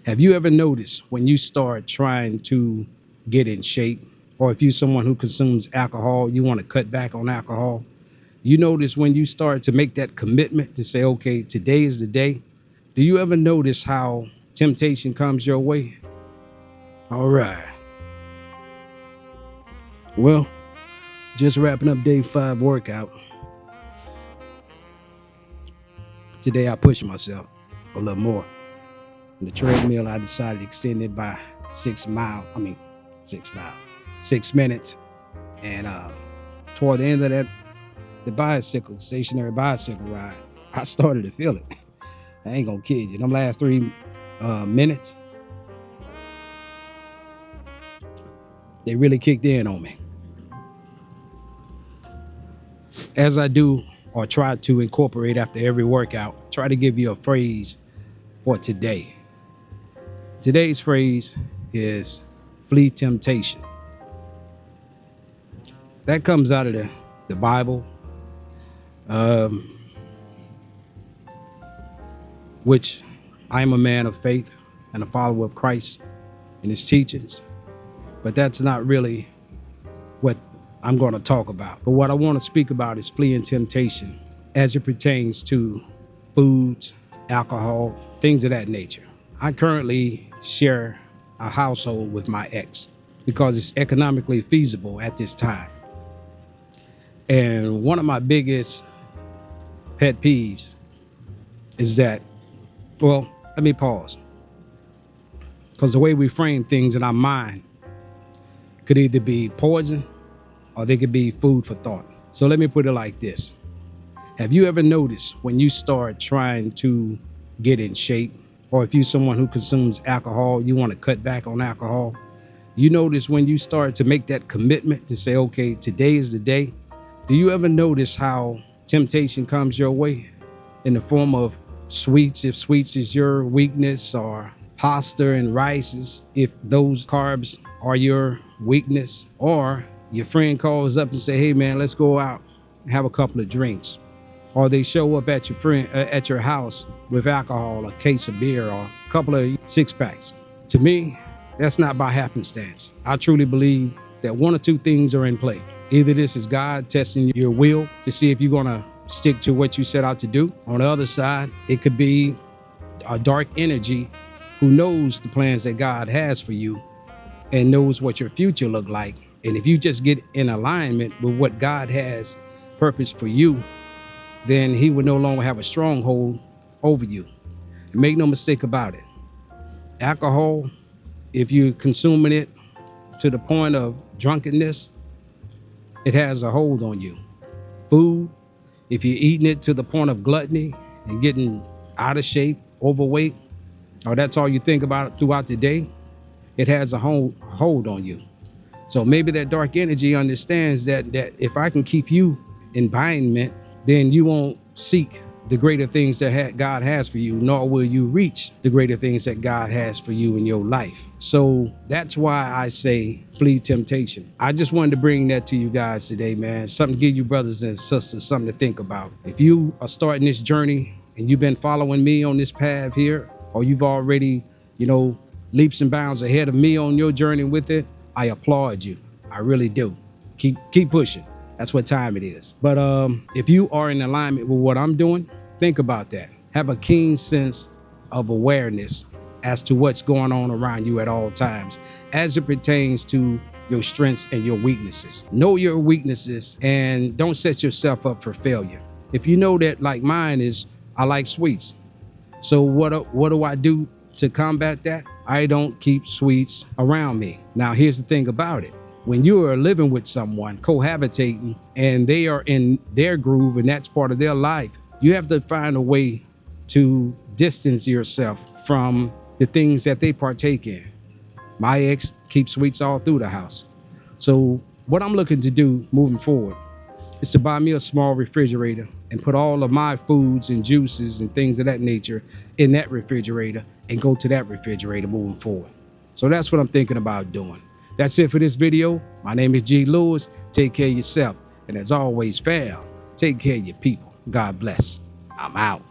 Have you ever noticed when you start trying to get in shape, or if you're someone who consumes alcohol, you want to cut back on alcohol? You notice when you start to make that commitment to say, okay, today is the day. Do you ever notice how temptation comes your way? All right. Well, just wrapping up day 5 workout. Today I pushed myself a little more. On the treadmill, I decided to extend it by 6 miles. 6 minutes. And toward the end of that, the stationary bicycle ride, I started to feel it. I ain't gonna kid you. Them last 3 minutes, they really kicked in on me. As I do or try to incorporate after every workout, try to give you a phrase for today. Today's phrase is flee temptation. That comes out of the Bible, which I am a man of faith and a follower of Christ and his teachings. But that's not really what I'm going to talk about. But what I want to speak about is fleeing temptation as it pertains to foods, alcohol, things of that nature. I currently share a household with my ex because it's economically feasible at this time. And one of my biggest pet peeves is that, well, let me pause. Because the way we frame things in our mind could either be poison or they could be food for thought. So let me put it like this. Have you ever noticed when you start trying to get in shape, or if you're someone who consumes alcohol, you want to cut back on alcohol? You notice when you start to make that commitment to say, okay, today is the day. Do you ever notice how temptation comes your way in the form of sweets, if sweets is your weakness, or pasta and rices, if those carbs are your weakness, or your friend calls up and say, hey man, let's go out and have a couple of drinks. Or they show up at your house with alcohol, a case of beer, or a couple of 6-packs. To me, that's not by happenstance. I truly believe that one or two things are in play. Either this is God testing your will to see if you're gonna stick to what you set out to do. On the other side, it could be a dark energy who knows the plans that God has for you and knows what your future look like. And if you just get in alignment with what God has purpose for you, then he will no longer have a stronghold over you. And make no mistake about it. Alcohol, if you're consuming it to the point of drunkenness, it has a hold on you. Food, if you're eating it to the point of gluttony and getting out of shape, overweight, or that's all you think about throughout the day, it has a hold on you. So maybe that dark energy understands that if I can keep you in bindment, then you won't seek the greater things that God has for you, nor will you reach the greater things that God has for you in your life. So that's why I say flee temptation. I just wanted to bring that to you guys today, man. Something to give you brothers and sisters, something to think about. If you are starting this journey and you've been following me on this path here, or you've already, leaps and bounds ahead of me on your journey with it, I applaud you. I really do. Keep pushing. That's what time it is. But if you are in alignment with what I'm doing, think about that. Have a keen sense of awareness as to what's going on around you at all times as it pertains to your strengths and your weaknesses. Know your weaknesses and don't set yourself up for failure. If you know that, like mine is, I like sweets. So what do I do to combat that? I don't keep sweets around me. Now, here's the thing about it. When you are living with someone, cohabitating, and they are in their groove and that's part of their life, you have to find a way to distance yourself from the things that they partake in. My ex keeps sweets all through the house. So what I'm looking to do moving forward is to buy me a small refrigerator and put all of my foods and juices and things of that nature in that refrigerator and go to that refrigerator moving forward. So that's what I'm thinking about doing. That's it for this video. My name is G. Lewis. Take care of yourself. And as always, fam, take care of your people. God bless. I'm out.